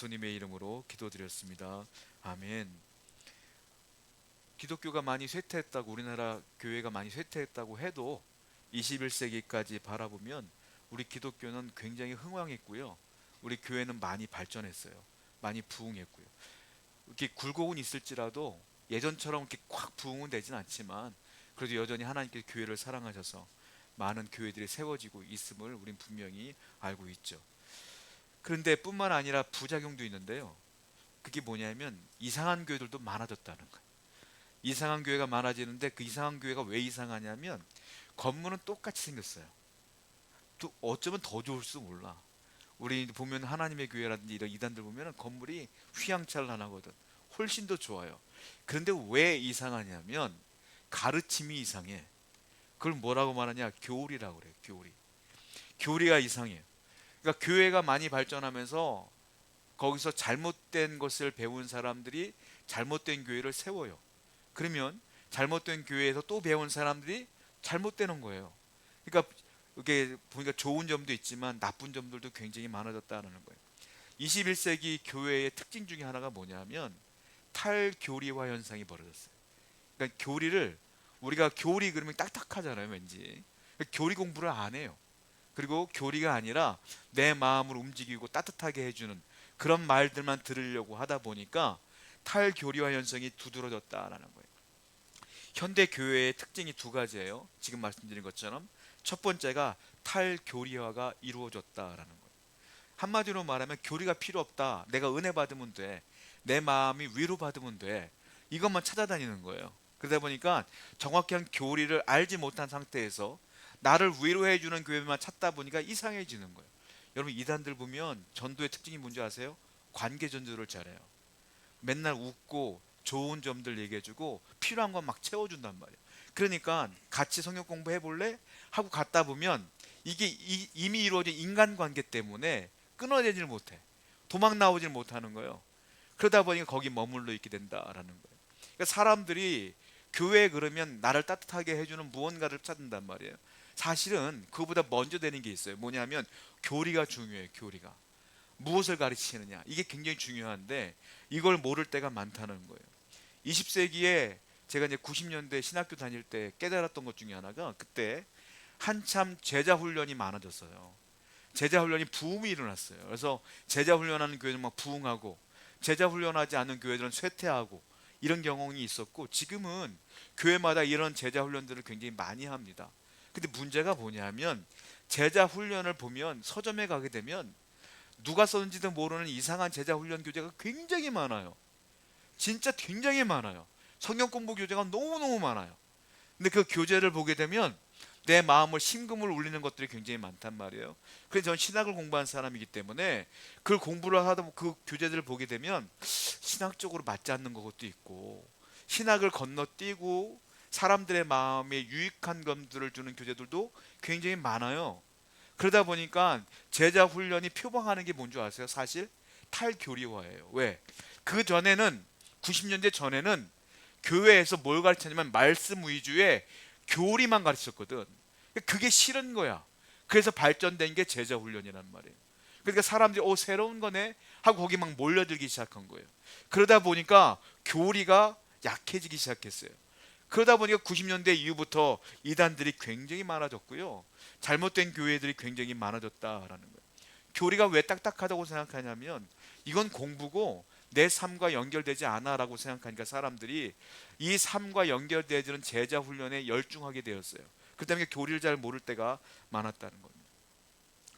예수님의 이름으로 기도드렸습니다. 아멘. 기독교가 많이 쇠퇴했다고, 우리나라 교회가 많이 쇠퇴했다고 해도 21세기까지 바라보면 우리 기독교는 굉장히 흥왕했고요. 우리 교회는 많이 발전했어요. 많이 부흥했고요. 이렇게 굴곡은 있을지라도 예전처럼 이렇게 꽉 부흥은 되진 않지만 그래도 여전히 하나님께서 교회를 사랑하셔서 많은 교회들이 세워지고 있음을 우린 분명히 알고 있죠. 그런데 뿐만 아니라 부작용도 있는데요. 그게 뭐냐면 이상한 교회들도 많아졌다는 거예요. 이상한 교회가 많아지는데 그 이상한 교회가 왜 이상하냐면 건물은 똑같이 생겼어요. 또 어쩌면 더 좋을 수 몰라. 우리 보면 하나님의 교회라든지 이런 이단들 보면 건물이 휘황찬란하거든. 훨씬 더 좋아요. 그런데 왜 이상하냐면 가르침이 이상해. 그걸 뭐라고 말하냐? 교리라고 그래요. 교리. 교리가 이상해요. 그러니까 교회가 많이 발전하면서 거기서 잘못된 것을 배운 사람들이 잘못된 교회를 세워요. 그러면 잘못된 교회에서 또 배운 사람들이 잘못되는 거예요. 그러니까 이게 보니까 좋은 점도 있지만 나쁜 점들도 굉장히 많아졌다는 거예요. 21세기 교회의 특징 중에 하나가 뭐냐면 탈교리화 현상이 벌어졌어요. 그러니까 교리를 우리가 교리 그러면 딱딱하잖아요, 왠지. 교리 공부를 안 해요. 그리고 교리가 아니라 내 마음을 움직이고 따뜻하게 해주는 그런 말들만 들으려고 하다 보니까 탈교리화 현상이 두드러졌다라는 거예요. 현대 교회의 특징이 두 가지예요. 지금 말씀드린 것처럼 첫 번째가 탈교리화가 이루어졌다라는 거예요. 한마디로 말하면 교리가 필요 없다. 내가 은혜 받으면 돼. 내 마음이 위로 받으면 돼. 이것만 찾아다니는 거예요. 그러다 보니까 정확한 교리를 알지 못한 상태에서 나를 위로해 주는 교회만 찾다 보니까 이상해지는 거예요. 여러분 이단들 보면 전도의 특징이 뭔지 아세요? 관계 전도를 잘해요. 맨날 웃고 좋은 점들 얘기해주고 필요한 건 막 채워준단 말이에요. 그러니까 같이 성경 공부해 볼래? 하고 갔다 보면 이게 이미 이루어진 인간관계 때문에 끊어내질 못해. 도망 나오질 못하는 거예요. 그러다 보니까 거기 머물러 있게 된다라는 거예요. 그러니까 사람들이 교회에 그러면 나를 따뜻하게 해주는 무언가를 찾는단 말이에요. 사실은 그보다 먼저 되는 게 있어요. 뭐냐면 교리가 중요해요. 교리가. 무엇을 가르치느냐 이게 굉장히 중요한데 이걸 모를 때가 많다는 거예요. 20세기에 제가 이제 90년대 신학교 다닐 때 깨달았던 것 중에 하나가 그때 한참 제자 훈련이 많아졌어요. 제자 훈련이 부음이 일어났어요. 그래서 제자 훈련하는 교회는 막 부흥하고 제자 훈련하지 않는 교회들은 쇠퇴하고 이런 경험이 있었고 지금은 교회마다 이런 제자 훈련들을 굉장히 많이 합니다. 근데 문제가 뭐냐면 제자 훈련을 보면 서점에 가게 되면 누가 썼는지도 모르는 이상한 제자 훈련 교재가 굉장히 많아요. 진짜 굉장히 많아요. 성경 공부 교재가 너무너무 많아요. 근데 그 교재를 보게 되면 내 마음을 심금을 울리는 것들이 굉장히 많단 말이에요. 그래서 저는 신학을 공부한 사람이기 때문에 그 공부를 하다 보면 그 교재들을 보게 되면 신학적으로 맞지 않는 것도 있고 신학을 건너뛰고 사람들의 마음에 유익한 것들을 주는 교재들도 굉장히 많아요. 그러다 보니까 제자 훈련이 표방하는 게 뭔지 아세요? 사실 탈교리화예요. 왜? 그 전에는 90년대 전에는 교회에서 뭘 가르쳤냐면 말씀 위주의 교리만 가르쳤거든. 그게 싫은 거야. 그래서 발전된 게 제자 훈련이란 말이에요. 그러니까 사람들이 새로운 거네 하고 거기 막 몰려들기 시작한 거예요. 그러다 보니까 교리가 약해지기 시작했어요. 그러다 보니까 90년대 이후부터 이단들이 굉장히 많아졌고요. 잘못된 교회들이 굉장히 많아졌다라는 거예요. 교리가 왜 딱딱하다고 생각하냐면 이건 공부고 내 삶과 연결되지 않아라고 생각하니까 사람들이 이 삶과 연결되지는 제자 훈련에 열중하게 되었어요. 그 때문에 교리를 잘 모를 때가 많았다는 겁니다.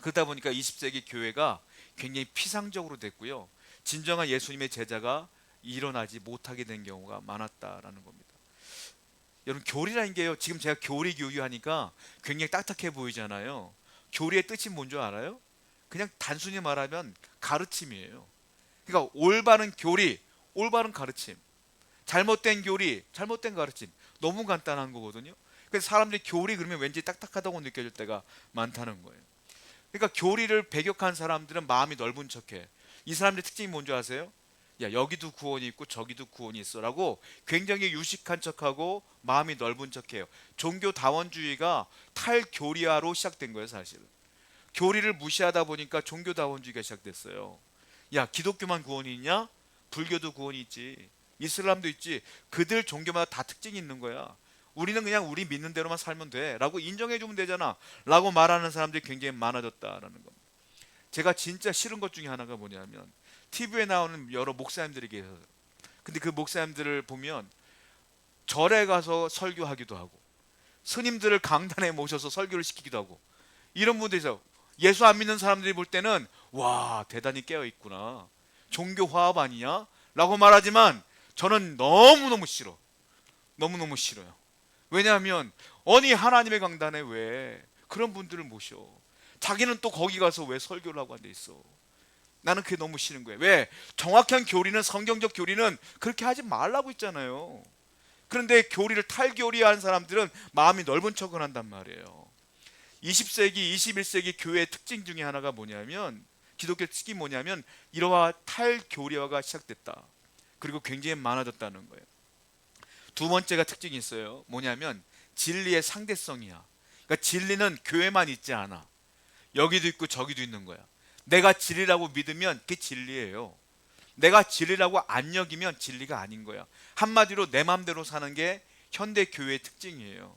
그러다 보니까 20세기 교회가 굉장히 피상적으로 됐고요. 진정한 예수님의 제자가 일어나지 못하게 된 경우가 많았다라는 겁니다. 여러분 교리라는 게요. 지금 제가 교리 교육하니까 굉장히 딱딱해 보이잖아요. 교리의 뜻이 뭔지 알아요? 그냥 단순히 말하면 가르침이에요. 그러니까 올바른 교리, 올바른 가르침. 잘못된 교리, 잘못된 가르침. 너무 간단한 거거든요. 그래서 사람들이 교리 그러면 왠지 딱딱하다고 느껴질 때가 많다는 거예요. 그러니까 교리를 배격한 사람들은 마음이 넓은 척해. 이 사람들의 특징이 뭔지 아세요? 야 여기도 구원이 있고 저기도 구원이 있어라고 굉장히 유식한 척하고 마음이 넓은 척해요. 종교다원주의가 탈교리화로 시작된 거예요 사실은. 교리를 무시하다 보니까 종교다원주의가 시작됐어요. 야, 기독교만 구원이 있냐? 불교도 구원이 있지. 이슬람도 있지. 그들 종교마다 다 특징이 있는 거야. 우리는 그냥 우리 믿는 대로만 살면 돼 라고 인정해 주면 되잖아 라고 말하는 사람들이 굉장히 많아졌다라는 겁니다. 제가 진짜 싫은 것 중에 하나가 뭐냐면 TV에 나오는 여러 목사님들이 계세요. 근데 그 목사님들을 보면 절에 가서 설교하기도 하고 스님들을 강단에 모셔서 설교를 시키기도 하고 이런 분들이 있어요. 예수 안 믿는 사람들이 볼 때는 와, 대단히 깨어 있구나, 종교 화합 아니냐 라고 말하지만 저는 너무너무 싫어. 너무너무 싫어요. 왜냐하면 아니, 하나님의 강단에 왜 그런 분들을 모셔? 자기는 또 거기 가서 왜 설교를 하고 앉아 있어? 나는 그게 너무 싫은 거예요. 왜? 정확한 교리는, 성경적 교리는 그렇게 하지 말라고 했잖아요. 그런데 교리를 탈교리한 사람들은 마음이 넓은 척을 한단 말이에요. 20세기, 21세기 교회의 특징 중에 하나가 뭐냐면, 기독교 특징이 뭐냐면 이러한 탈교리화가 시작됐다. 그리고 굉장히 많아졌다는 거예요. 두 번째가 특징이 있어요. 뭐냐면 진리의 상대성이야. 그러니까 진리는 교회만 있지 않아. 여기도 있고 저기도 있는 거야. 내가 진리라고 믿으면 그게 진리예요. 내가 진리라고 안 여기면 진리가 아닌 거야. 한마디로 내 마음대로 사는 게 현대 교회의 특징이에요.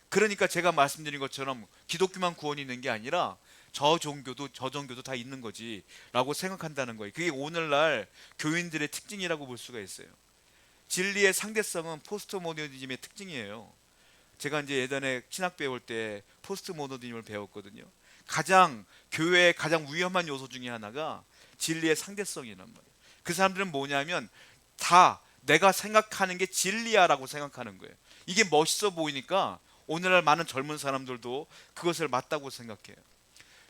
그러니까 제가 말씀드린 것처럼 기독교만 구원이 있는 게 아니라 저 종교도 저 종교도 다 있는 거지 라고 생각한다는 거예요. 그게 오늘날 교인들의 특징이라고 볼 수가 있어요. 진리의 상대성은 포스트 모더니즘의 특징이에요. 제가 이제 예전에 신학 배울 때 포스트 모더니즘을 배웠거든요. 교회의 가장 위험한 요소 중에 하나가 진리의 상대성이란 말이에요. 그 사람들은 뭐냐면 다 내가 생각하는 게 진리야 라고 생각하는 거예요. 이게 멋있어 보이니까 오늘날 많은 젊은 사람들도 그것을 맞다고 생각해요.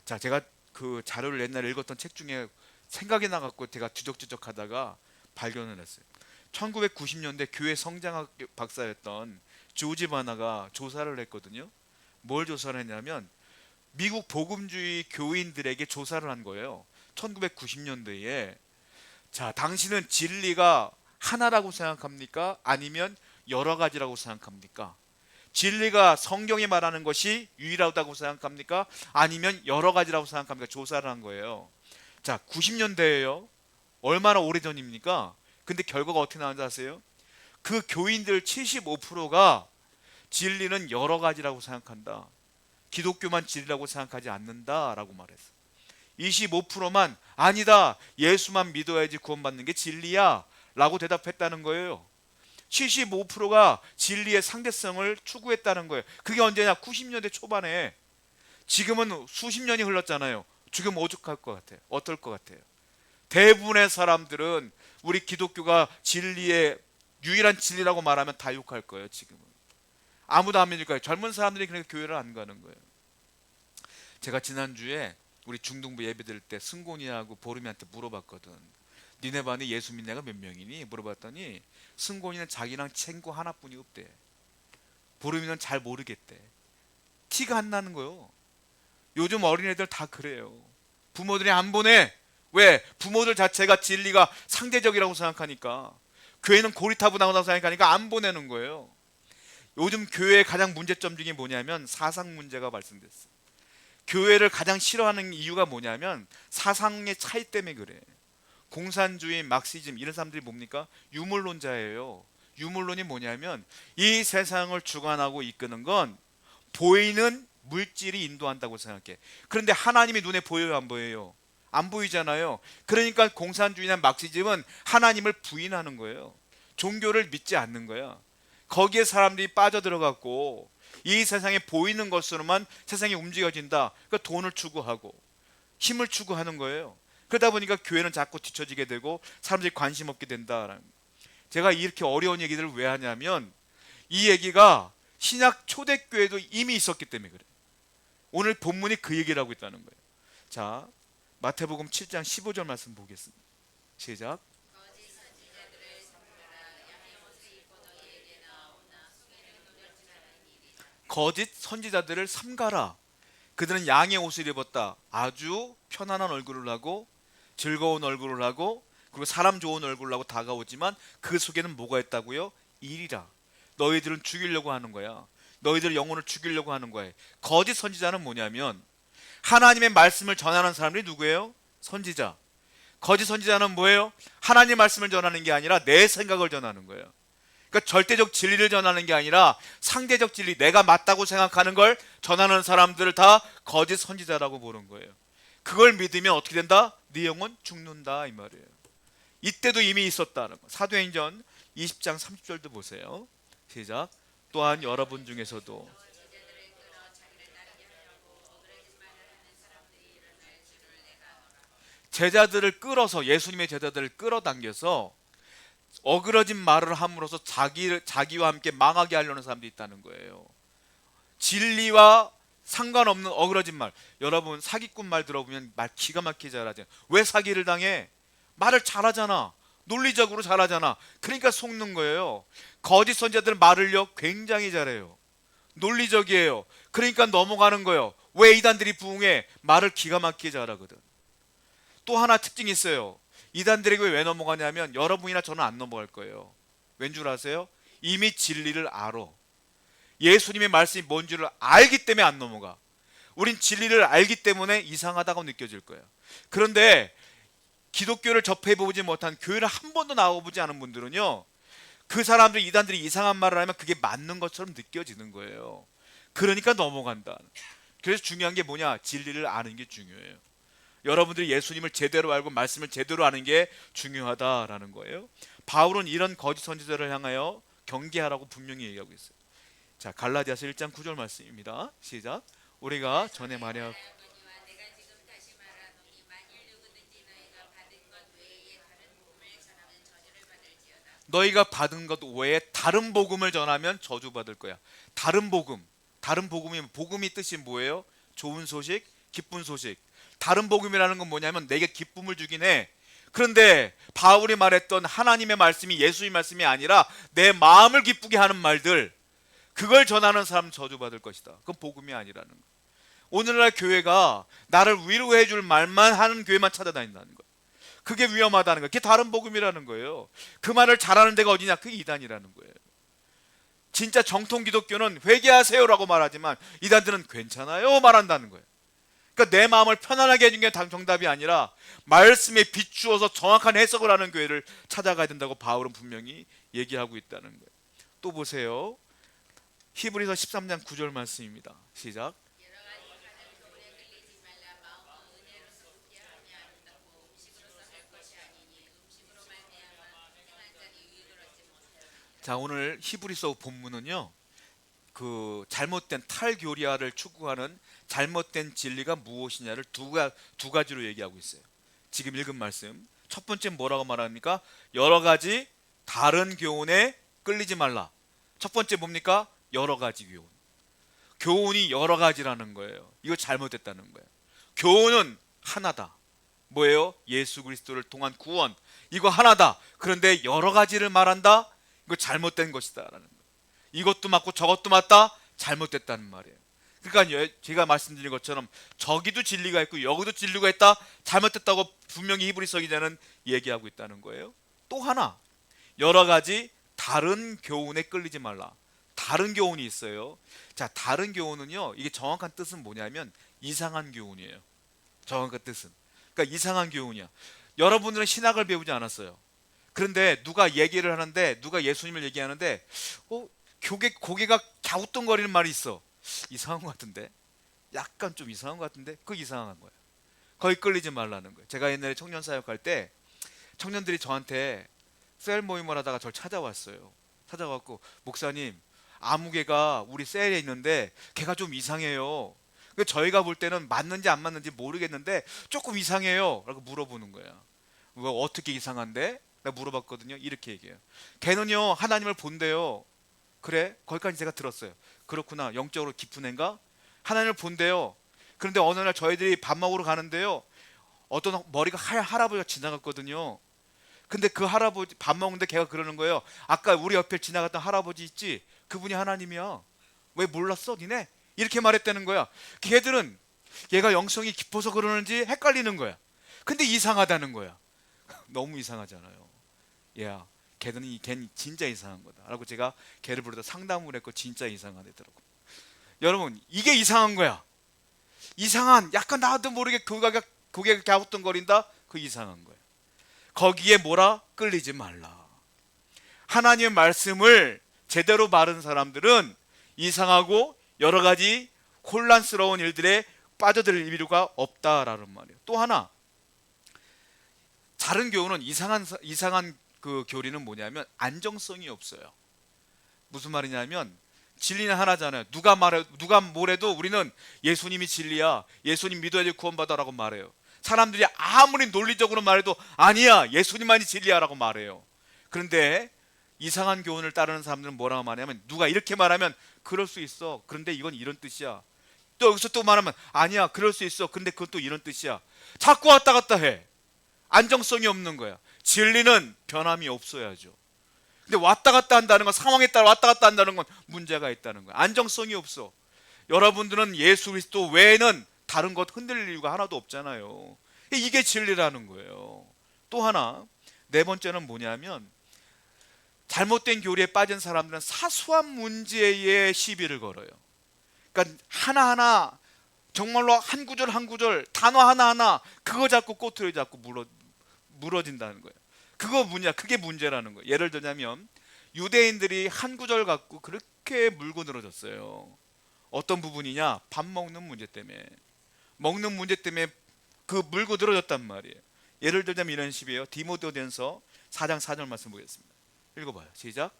자, 제가 그 자료를 옛날에 읽었던 책 중에 생각이 나갖고 제가 뒤적뒤적 하다가 발견을 했어요. 1990년대 교회 성장학 박사였던 조지 바나가 조사를 했거든요. 뭘 조사를 했냐면 미국 복음주의 교인들에게 조사를 한 거예요. 1990년대에. 자, 당신은 진리가 하나라고 생각합니까? 아니면 여러 가지라고 생각합니까? 진리가 성경이 말하는 것이 유일하다고 생각합니까? 아니면 여러 가지라고 생각합니까? 조사를 한 거예요. 자, 90년대예요. 얼마나 오래전입니까? 근데 결과가 어떻게 나왔는지 아세요? 그 교인들 75%가 진리는 여러 가지라고 생각한다. 기독교만 진리라고 생각하지 않는다라고 말했어. 25%만 아니다, 예수만 믿어야지 구원받는 게 진리야 라고 대답했다는 거예요. 75%가 진리의 상대성을 추구했다는 거예요. 그게 언제냐? 90년대 초반에. 지금은 수십 년이 흘렀잖아요. 지금 오죽할 것 같아요? 어떨 것 같아요? 대부분의 사람들은 우리 기독교가 진리의 유일한 진리라고 말하면 다 욕할 거예요. 지금은 아무도 안 믿을 거예요. 젊은 사람들이 그러니까 교회를 안 가는 거예요. 제가 지난주에 우리 중등부 예배 드릴 때 승곤이하고 보름이한테 물어봤거든. 니네 반에 예수 믿는 애가 몇 명이니? 물어봤더니 승곤이는 자기랑 친구 하나뿐이 없대. 보름이는 잘 모르겠대. 티가 안 나는 거요. 요즘 어린애들 다 그래요. 부모들이 안 보내. 왜? 부모들 자체가 진리가 상대적이라고 생각하니까, 교회는 고리타분하다고 생각하니까 안 보내는 거예요. 요즘 교회의 가장 문제점 중에 뭐냐면 사상 문제가 발생됐어. 교회를 가장 싫어하는 이유가 뭐냐면 사상의 차이 때문에 그래. 공산주의, 막시즘 이런 사람들이 뭡니까? 유물론자예요. 유물론이 뭐냐면 이 세상을 주관하고 이끄는 건 보이는 물질이 인도한다고 생각해. 그런데 하나님이 눈에 보여요, 안 보여요? 안 보이잖아요. 그러니까 공산주의나 막시즘은 하나님을 부인하는 거예요. 종교를 믿지 않는 거야. 거기에 사람들이 빠져들어갔고 이 세상에 보이는 것으로만 세상이 움직여진다. 그러니까 돈을 추구하고 힘을 추구하는 거예요. 그러다 보니까 교회는 자꾸 뒤처지게 되고 사람들이 관심 없게 된다. 제가 이렇게 어려운 얘기들을 왜 하냐면 이 얘기가 신약 초대교회도 이미 있었기 때문에 그래. 오늘 본문이 그 얘기를 하고 있다는 거예요. 자, 마태복음 7장 15절 말씀 보겠습니다. 시작. 거짓 선지자들을 삼가라. 그들은 양의 옷을 입었다. 아주 편안한 얼굴을 하고 즐거운 얼굴을 하고 그리고 사람 좋은 얼굴을 하고 다가오지만 그 속에는 뭐가 있다고요? 일이라. 너희들은 죽이려고 하는 거야. 너희들 영혼을 죽이려고 하는 거야. 거짓 선지자는 뭐냐면 하나님의 말씀을 전하는 사람들이 누구예요? 선지자. 거짓 선지자는 뭐예요? 하나님 말씀을 전하는 게 아니라 내 생각을 전하는 거예요. 그러니까 절대적 진리를 전하는 게 아니라 상대적 진리, 내가 맞다고 생각하는 걸 전하는 사람들을 다 거짓 선지자라고 보는 거예요. 그걸 믿으면 어떻게 된다? 네 영혼 죽는다 이 말이에요. 이때도 이미 있었다는 거. 사도행전 20장 30절도 보세요. 시작. 또한 여러분 중에서도 제자들을 끌어서, 예수님의 제자들을 끌어당겨서 어그러진 말을 함으로써 자기와 함께 망하게 하려는 사람들이 있다는 거예요. 진리와 상관없는 어그러진 말. 여러분 사기꾼 말 들어보면 말 기가 막히게 잘하잖아요. 왜 사기를 당해? 말을 잘하잖아. 논리적으로 잘하잖아. 그러니까 속는 거예요. 거짓 선지자들은 말을요 굉장히 잘해요. 논리적이에요. 그러니까 넘어가는 거예요. 왜 이단들이 부흥해? 말을 기가 막히게 잘하거든. 또 하나 특징이 있어요. 이단들에게 왜 넘어가냐면 여러분이나 저는 안 넘어갈 거예요. 왠 줄 아세요? 이미 진리를 알아. 예수님의 말씀이 뭔 줄을 알기 때문에 안 넘어가. 우린 진리를 알기 때문에 이상하다고 느껴질 거예요. 그런데 기독교를 접해보지 못한, 교회를 한 번도 나와보지 않은 분들은요, 그 사람들, 이단들이 이상한 말을 하면 그게 맞는 것처럼 느껴지는 거예요. 그러니까 넘어간다. 그래서 중요한 게 뭐냐? 진리를 아는 게 중요해요. 여러분들이 예수님을 제대로 알고 말씀을 제대로 아는 게 중요하다라는 거예요. 바울은 이런 거짓 선지자를 향하여 경계하라고 분명히 얘기하고 있어요. 자, 갈라디아서 1장 9절 말씀입니다. 시작. 우리가 전에 만약 너희가 받은 것 외에 다른 복음을 전하면 저주받을 거야. 다른 복음. 다른 복음이면, 복음이 뜻이 뭐예요? 좋은 소식, 기쁜 소식. 다른 복음이라는 건 뭐냐면 내게 기쁨을 주긴 해. 그런데 바울이 말했던 하나님의 말씀이 예수의 말씀이 아니라 내 마음을 기쁘게 하는 말들, 그걸 전하는 사람 저주받을 것이다. 그건 복음이 아니라는 거예요. 오늘날 교회가 나를 위로해 줄 말만 하는 교회만 찾아다닌다는 거예요. 그게 위험하다는 거예요. 그게 다른 복음이라는 거예요. 그 말을 잘하는 데가 어디냐? 그게 이단이라는 거예요. 진짜 정통 기독교는 회개하세요라고 말하지만 이단들은 괜찮아요 말한다는 거예요. 그러니까 내 마음을 편안하게 해준 게 정답이 아니라 말씀에 비추어서 정확한 해석을 하는 교회를 찾아가야 된다고 바울은 분명히 얘기하고 있다는 거예요. 또 보세요. 히브리서 13장 9절 말씀입니다. 시작. 자, 오늘 히브리서 본문은요, 그 잘못된 탈교리화를 추구하는 잘못된 진리가 무엇이냐를 두 가지로 얘기하고 있어요. 지금 읽은 말씀. 첫 번째 뭐라고 말합니까? 여러 가지 다른 교훈에 끌리지 말라. 첫 번째 뭡니까? 여러 가지 교훈. 교훈이 여러 가지라는 거예요. 이거 잘못됐다는 거예요. 교훈은 하나다. 뭐예요? 예수 그리스도를 통한 구원. 이거 하나다. 그런데 여러 가지를 말한다? 이거 잘못된 것이다 라는 거예요. 이것도 맞고 저것도 맞다? 잘못됐다는 말이에요. 그러니까 제가 말씀드린 것처럼 저기도 진리가 있고 여기도 진리가 있다? 잘못됐다고 분명히 히브리서 기자는 얘기하고 있다는 거예요. 또 하나, 여러 가지 다른 교훈에 끌리지 말라. 다른 교훈이 있어요. 자, 다른 교훈은요, 이게 정확한 뜻은 뭐냐면 이상한 교훈이에요. 정확한 뜻은. 그러니까 이상한 교훈이야. 여러분들은 신학을 배우지 않았어요. 그런데 누가 얘기를 하는데, 누가 예수님을 얘기하는데 고개가 갸우뚱거리는 말이 있어. 이상한 것 같은데, 약간 좀 이상한 것 같은데, 그거 이상한 거예요. 거기 끌리지 말라는 거예요. 제가 옛날에 청년 사역할 때 청년들이 저한테 셀 모임을 하다가 저를 찾아왔어요. 찾아왔고, 목사님, 아무개가 우리 셀에 있는데 걔가 좀 이상해요. 저희가 볼 때는 맞는지 안 맞는지 모르겠는데 조금 이상해요 라고 물어보는 거야. 왜, 어떻게 이상한데? 내가 물어봤거든요. 이렇게 얘기해요. 걔는요 하나님을 본대요. 그래? 거기까지 제가 들었어요. 그렇구나, 영적으로 깊은 애인가? 하나님을 본대요. 그런데 어느 날 저희들이 밥 먹으러 가는데요, 어떤 머리가 하얀 할아버지가 지나갔거든요. 근데 그 할아버지 밥 먹는데 걔가 그러는 거예요. 아까 우리 옆에 지나갔던 할아버지 있지? 그분이 하나님이야. 왜 몰랐어 니네? 이렇게 말했다는 거야. 걔들은 얘가 영성이 깊어서 그러는지 헷갈리는 거야. 근데 이상하다는 거야. 너무 이상하잖아요. 야, 걔는 진짜 이상한 거다 라고 제가 걔를 부르다 상담을 했고, 진짜 이상하더라고. 여러분, 이게 이상한 거야. 이상한, 약간 나도 모르게 고개가 갸우뚱거린다? 그 이상한 거야. 거기에 뭐라? 끌리지 말라. 하나님의 말씀을 제대로 바른 사람들은 이상하고 여러 가지 혼란스러운 일들에 빠져들 필요가 없다라는 말이에요. 또 하나, 다른 교훈은 이상한 그 교리는 뭐냐면 안정성이 없어요. 무슨 말이냐면 진리는 하나잖아요. 누가 뭐래도 우리는 예수님이 진리야, 예수님 믿어야지 구원받아라고 말해요. 사람들이 아무리 논리적으로 말해도 아니야, 예수님만이 진리야라고 말해요. 그런데 이상한 교훈을 따르는 사람들은 뭐라고 말하냐면 누가 이렇게 말하면 그럴 수 있어, 그런데 이건 이런 뜻이야. 또 여기서 또 말하면 아니야, 그럴 수 있어, 근데 그건 또 이런 뜻이야. 자꾸 왔다 갔다 해. 안정성이 없는 거야. 진리는 변함이 없어야죠. 근데 왔다 갔다 한다는 건, 상황에 따라 왔다 갔다 한다는 건 문제가 있다는 거야. 안정성이 없어. 여러분들은 예수 그리스도 외에는 다른 것 흔들릴 이유가 하나도 없잖아요. 이게 진리라는 거예요. 또 하나, 네 번째는 뭐냐면 잘못된 교리에 빠진 사람들은 사소한 문제에 시비를 걸어요. 그러니까 하나하나, 정말로 한 구절 한 구절, 단어 하나하나 그거 잡고 꼬투리 잡고 물어진다는 거예요. 그게 문제라는 거예요. 예를 들자면 유대인들이 한 구절 갖고 그렇게 물고 늘어졌어요. 어떤 부분이냐? 밥 먹는 문제 때문에. 먹는 문제 때문에 그 물고 늘어졌단 말이에요. 예를 들자면 이런 식이에요. 디모데전서 4장 4절 말씀 보겠습니다. 읽어봐요. 시작.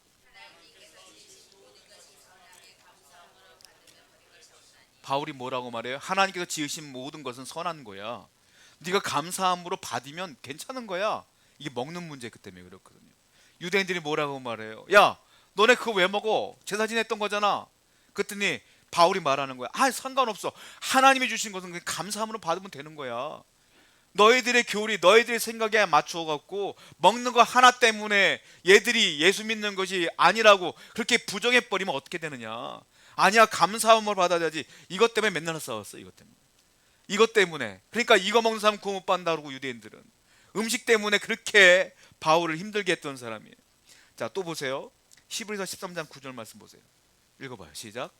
바울이 뭐라고 말해요? 하나님께서 지으신 모든 것은 선한 거야. 네가 감사함으로 받으면 괜찮은 거야. 이게 먹는 문제 때문에 그렇거든요. 유대인들이 뭐라고 말해요? 야, 너네 그거 왜 먹어? 제사 지냈던 거잖아. 그랬더니 바울이 말하는 거야. 아, 상관없어. 하나님이 주신 것은 그냥 감사함으로 받으면 되는 거야. 너희들의 교리, 너희들의 생각에 맞추어 갖고 먹는 거 하나 때문에 얘들이 예수 믿는 것이 아니라고 그렇게 부정해 버리면 어떻게 되느냐? 아니야, 감사함을 받아야지. 이것 때문에 맨날 싸웠어. 이것 때문에. 그러니까 이거 먹는 사람 구원 못 받는다 그러고, 유대인들은 음식 때문에 그렇게 바울을 힘들게 했던 사람이에요. 자, 또 보세요. 히브리서 13장 9절 말씀 보세요. 읽어봐요. 시작.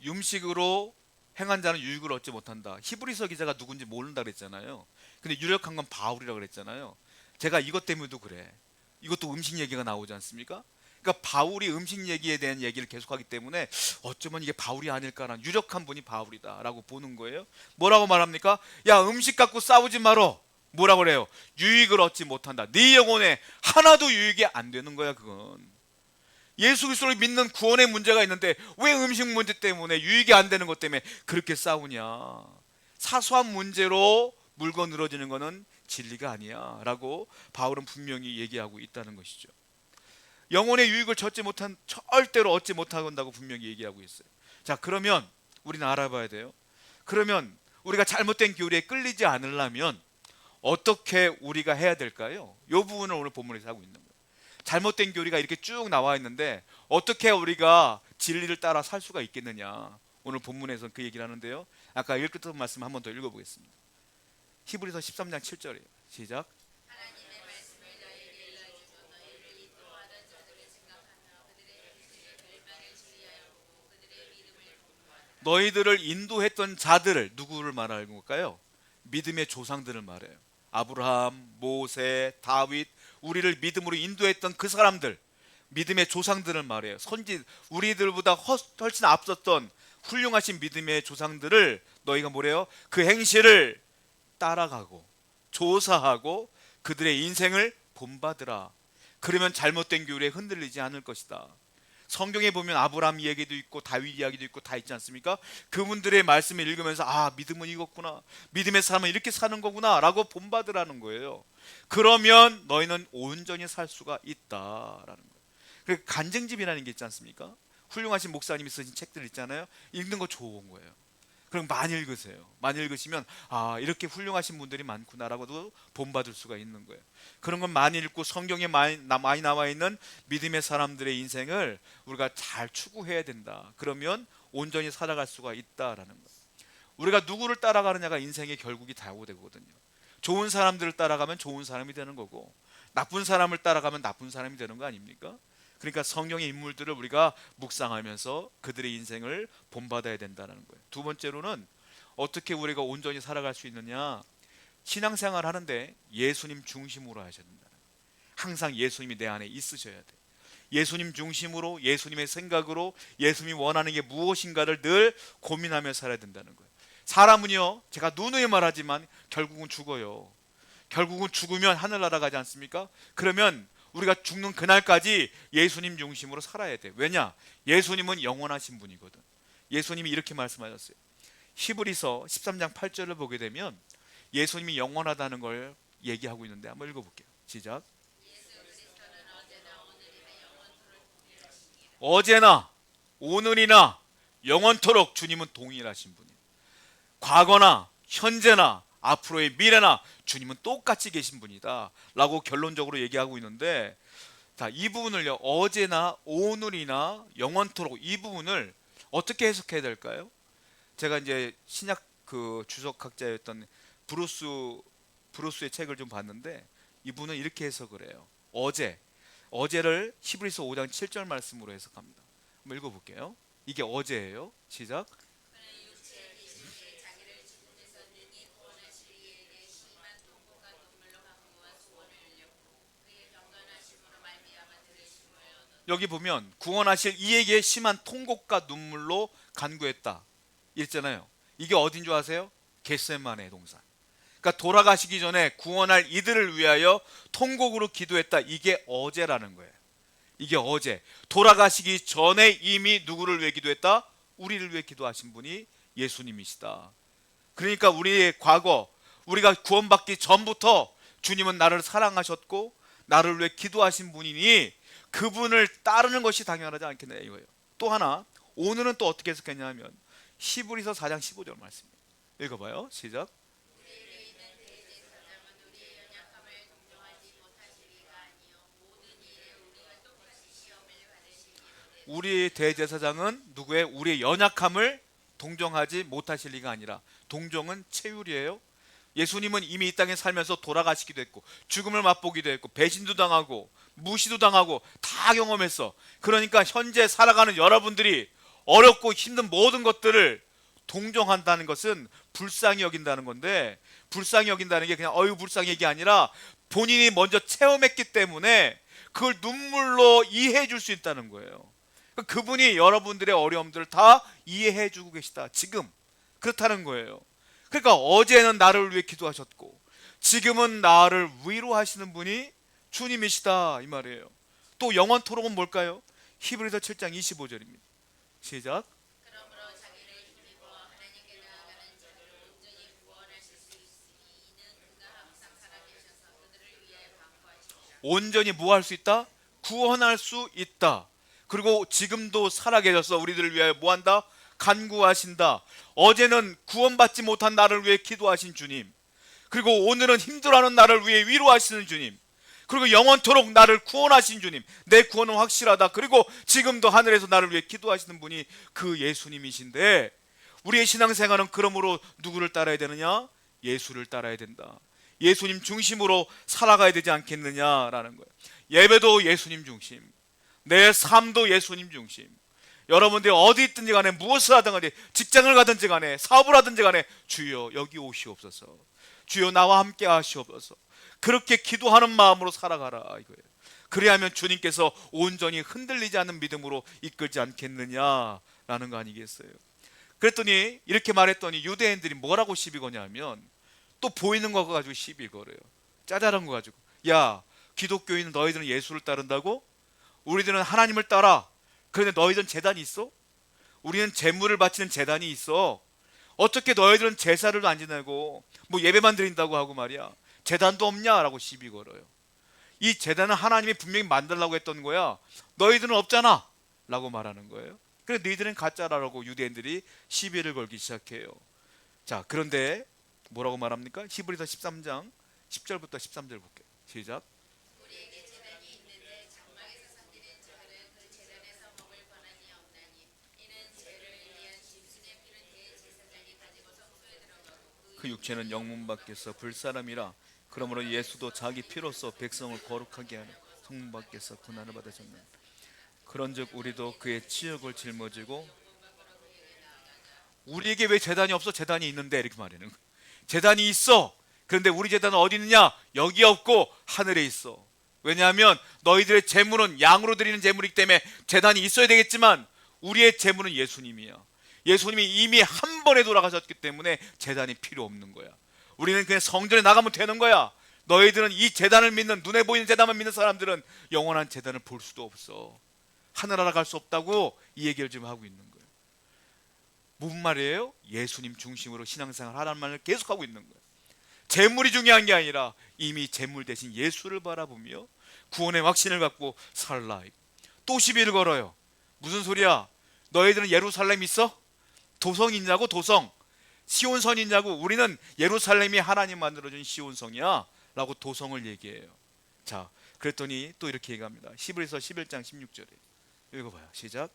음식으로 행한 자는 유익을 얻지 못한다. 히브리서 기자가 누군지 모른다 그랬잖아요. 근데 유력한 건 바울이라고 그랬잖아요. 제가 이것 때문에도 그래. 이것도 음식 얘기가 나오지 않습니까? 그러니까 바울이 음식 얘기에 대한 얘기를 계속하기 때문에 어쩌면 이게 바울이 아닐까라는, 유력한 분이 바울이다라고 보는 거예요. 뭐라고 말합니까? 야, 음식 갖고 싸우지 말어. 뭐라고 그래요? 유익을 얻지 못한다. 네 영혼에 하나도 유익이 안 되는 거야. 그건 예수 그리스도를 믿는 구원의 문제가 있는데 왜 음식 문제 때문에, 유익이 안 되는 것 때문에 그렇게 싸우냐? 사소한 문제로 물고 늘어지는 것은 진리가 아니야 라고 바울은 분명히 얘기하고 있다는 것이죠. 영혼의 유익을 절대로 얻지 못한다고 분명히 얘기하고 있어요. 자, 그러면 우리는 알아봐야 돼요. 그러면 우리가 잘못된 교리에 끌리지 않으려면 어떻게 우리가 해야 될까요? 이 부분을 오늘 본문에서 하고 있는 거예요. 잘못된 교리가 이렇게 쭉 나와 있는데 어떻게 우리가 진리를 따라 살 수가 있겠느냐, 오늘 본문에서 그 얘기를 하는데요. 아까 읽었던 말씀 한 번 더 읽어보겠습니다. 히브리서 13장 7절이에요. 시작. 너희들을 인도했던 자들을, 누구를 말하는 걸까요? 믿음의 조상들을 말해요. 아브라함, 모세, 다윗, 우리를 믿음으로 인도했던 그 사람들, 믿음의 조상들을 말해요. 우리들보다 훨씬 앞섰던 훌륭하신 믿음의 조상들을 너희가 뭐래요? 그 행실을 따라가고 조사하고 그들의 인생을 본받으라. 그러면 잘못된 교리에 흔들리지 않을 것이다. 성경에 보면 아브라함 이야기도 있고 다윗 이야기도 있고 다 있지 않습니까? 그분들의 말씀을 읽으면서 아, 믿음은 이거구나, 믿음의 사람은 이렇게 사는 거구나 라고 본받으라는 거예요. 그러면 너희는 온전히 살 수가 있다라는 거예요. 간증집이라는 게 있지 않습니까? 훌륭하신 목사님이 쓰신 책들 있잖아요. 읽는 거 좋은 거예요. 그럼 많이 읽으세요. 많이 읽으시면 아, 이렇게 훌륭하신 분들이 많구나라고도 본받을 수가 있는 거예요. 그런 건 많이 읽고 성경에 많이 나와 있는 믿음의 사람들의 인생을 우리가 잘 추구해야 된다. 그러면 온전히 살아갈 수가 있다라는 거예요. 우리가 누구를 따라가느냐가 인생의 결국이 되거든요. 좋은 사람들을 따라가면 좋은 사람이 되는 거고, 나쁜 사람을 따라가면 나쁜 사람이 되는 거 아닙니까? 그러니까 성경의 인물들을 우리가 묵상하면서 그들의 인생을 본받아야 된다는 거예요. 두 번째로는 어떻게 우리가 온전히 살아갈 수 있느냐, 신앙생활 하는데 예수님 중심으로 하셔야 된다. 항상 예수님이 내 안에 있으셔야 돼. 예수님 중심으로, 예수님의 생각으로, 예수님이 원하는 게 무엇인가를 늘 고민하며 살아야 된다는 거예요. 사람은요, 제가 누누이 말하지만 결국은 죽어요. 결국은 죽으면 하늘나라 가지 않습니까? 그러면 우리가 죽는 그날까지 예수님 중심으로 살아야 돼. 왜냐? 예수님은 영원하신 분이거든. 예수님이 이렇게 말씀하셨어요. 히브리서 13장 8절을 보게 되면 예수님이 영원하다는 걸 얘기하고 있는데 한번 읽어볼게요. 시작. 어제나 오늘이나 영원토록 주님은 동일하신 분이에요. 과거나 현재나 앞으로의 미래나 주님은 똑같이 계신 분이다 라고 결론적으로 얘기하고 있는데, 자, 이 부분을요, 어제나 오늘이나 영원토록, 이 부분을 어떻게 해석해야 될까요? 제가 이제 신약 그 주석학자였던 브루스의 책을 좀 봤는데, 이분은 이렇게 해석을 해요. 어제를 히브리서 5장 7절 말씀으로 해석합니다. 한번 읽어볼게요. 이게 어제예요. 시작. 여기 보면 구원하실 이에게 심한 통곡과 눈물로 간구했다 이랬잖아요. 이게 어딘 줄 아세요? 겟세마네 동산. 그러니까 돌아가시기 전에 구원할 이들을 위하여 통곡으로 기도했다. 이게 어제라는 거예요. 이게 어제. 돌아가시기 전에 이미 누구를 위해 기도했다? 우리를 위해 기도하신 분이 예수님이시다. 그러니까 우리의 과거, 우리가 구원받기 전부터 주님은 나를 사랑하셨고 나를 위해 기도하신 분이니 그분을 따르는 것이 당연하지 않겠냐 이거예요. 또 하나, 오늘은 또 어떻게 해석했냐면 히브리서 4장 15절 말씀 읽어봐요. 시작. 우리 대제사장은 누구의? 우리의 연약함을 동정하지 못하실 리가 아니라, 동정은 체휼이에요. 예수님은 이미 이 땅에 살면서 돌아가시기도 했고 죽음을 맛보기도 했고 배신도 당하고 무시도 당하고 다 경험했어. 그러니까 현재 살아가는 여러분들이 어렵고 힘든 모든 것들을 동정한다는 것은 불쌍히 여긴다는 건데, 불쌍히 여긴다는 게 그냥 어유 불쌍히 얘기 아니라 본인이 먼저 체험했기 때문에 그걸 눈물로 이해해 줄 수 있다는 거예요. 그분이 여러분들의 어려움들을 다 이해해 주고 계시다. 지금 그렇다는 거예요. 그러니까 어제는 나를 위해 기도하셨고 지금은 나를 위로하시는 분이 주님이시다 이 말이에요. 또 영원토록은 뭘까요? 히브리서 7장 25절입니다. 시작. 온전히 뭐 할 수 있다? 구원할 수 있다. 그리고 지금도 살아계셔서 우리들을 위하여 뭐한다? 간구하신다. 어제는 구원받지 못한 나를 위해 기도하신 주님, 그리고 오늘은 힘들어하는 나를 위해 위로하시는 주님, 그리고 영원토록 나를 구원하신 주님, 내 구원은 확실하다. 그리고 지금도 하늘에서 나를 위해 기도하시는 분이 그 예수님이신데, 우리의 신앙생활은 그러므로 누구를 따라야 되느냐? 예수를 따라야 된다. 예수님 중심으로 살아가야 되지 않겠느냐라는 거예요. 예배도 예수님 중심, 내 삶도 예수님 중심. 여러분들이 어디 있든지 간에 무엇을 하든 간에 직장을 가든지 간에 사업을 하든지 간에 주여 여기 오시옵소서, 주여 나와 함께 하시옵소서, 그렇게 기도하는 마음으로 살아가라 이거예요. 그래야면 주님께서 온전히 흔들리지 않는 믿음으로 이끌지 않겠느냐라는 거 아니겠어요? 그랬더니 이렇게 말했더니 유대인들이 뭐라고 시비 거냐면 또 보이는 거 가지고 시비 걸어요. 짜잘한 거 가지고, 야 기독교인은 너희들은 예수를 따른다고? 우리들은 하나님을 따라. 그런데 너희들은 제단이 있어? 우리는 제물을 바치는 제단이 있어. 어떻게 너희들은 제사를 안 지내고 뭐 예배만 드린다고 하고 말이야, 제단도 없냐라고 시비 걸어요. 이 제단은 하나님이 분명히 만들라고 했던 거야. 너희들은 없잖아 라고 말하는 거예요. 그래서 너희들은 가짜라고 유대인들이 시비를 걸기 시작해요. 자, 그런데 뭐라고 말합니까? 히브리서 13장 10절부터 13절 볼게요. 시작. 그 육체는 영문 밖에서 불사람이라. 그러므로 예수도 자기 피로써 백성을 거룩하게 하려 성문 밖에서 고난을 받으셨느니라. 그런즉 우리도 그의 치욕을 짊어지고. 우리에게 왜 제단이 없어? 제단이 있는데, 이렇게 말하는 거예요. 제단이 있어. 그런데 우리 제단은 어디 있느냐? 여기 없고 하늘에 있어. 왜냐하면 너희들의 제물은 양으로 드리는 제물이기 때문에 제단이 있어야 되겠지만 우리의 제물은 예수님이야. 예수님이 이미 한 번에 돌아가셨기 때문에 제단이 필요 없는 거야. 우리는 그냥 성전에 나가면 되는 거야. 너희들은 이 제단을 믿는, 눈에 보이는 제단만 믿는 사람들은 영원한 제단을 볼 수도 없어. 하늘나라 갈 수 없다고 이 얘기를 지금 하고 있는 거예요. 무슨 말이에요? 예수님 중심으로 신앙생활 하라는 말을 계속하고 있는 거예요. 재물이 중요한 게 아니라 이미 재물 대신 예수를 바라보며 구원의 확신을 갖고 살라. 또 시비를 걸어요. 무슨 소리야? 너희들은 예루살렘 있어? 도성 있냐고? 도성. 시온성 있냐고? 우리는 예루살렘이 하나님 만들어준 시온성이야 라고 도성을 얘기해요. 자, 그랬더니 또 이렇게 얘기합니다. 히브리서 11장 16절에 읽어봐요. 시작.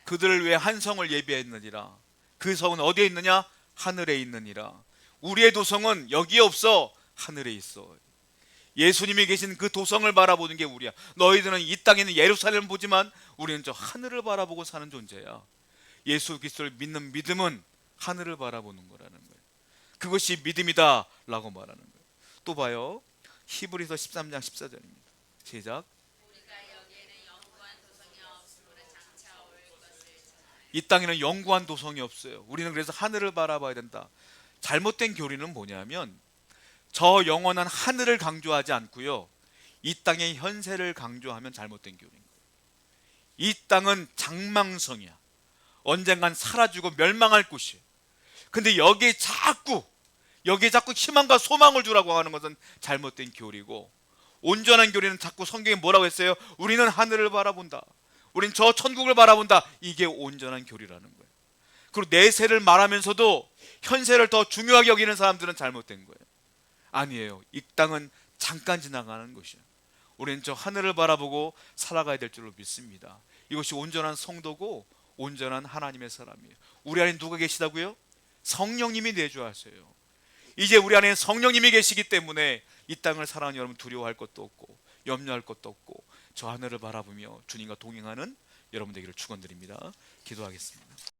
그들을 위해 한 성을 예비했느니라. 그 성은 어디에 있느냐? 하늘에 있느니라. 우리의 도성은 여기에 없어. 하늘에 있어. 예수님이 계신 그 도성을 바라보는 게 우리야. 너희들은 이 땅에 있는 예루살렘을 보지만 우리는 저 하늘을 바라보고 사는 존재야. 예수 그리스도를 믿는 믿음은 하늘을 바라보는 거라는 거예요. 그것이 믿음이다 라고 말하는 거예요. 또 봐요. 히브리서 13장 14절입니다. 시작. 이 땅에는 영구한 도성이 없어요. 우리는 그래서 하늘을 바라봐야 된다. 잘못된 교리는 뭐냐면 저 영원한 하늘을 강조하지 않고요, 이 땅의 현세를 강조하면 잘못된 교리인 거예요. 이 땅은 장망성이야. 언젠간 사라지고 멸망할 곳이에요. 근데 여기에 자꾸 희망과 소망을 주라고 하는 것은 잘못된 교리고, 온전한 교리는 자꾸 성경에 뭐라고 했어요? 우리는 하늘을 바라본다. 우린 저 천국을 바라본다. 이게 온전한 교리라는 거예요. 그리고 내세를 말하면서도 현세를 더 중요하게 여기는 사람들은 잘못된 거예요. 아니에요. 이 땅은 잠깐 지나가는 것이에요. 우리는 저 하늘을 바라보고 살아가야 될 줄로 믿습니다. 이것이 온전한 성도고 온전한 하나님의 사람이에요. 우리 안에 누가 계시다고요? 성령님이 내주하세요. 이제 우리 안에 성령님이 계시기 때문에 이 땅을 살아가는 여러분 두려워할 것도 없고 염려할 것도 없고 저 하늘을 바라보며 주님과 동행하는 여러분 되기를 축원드립니다. 기도하겠습니다.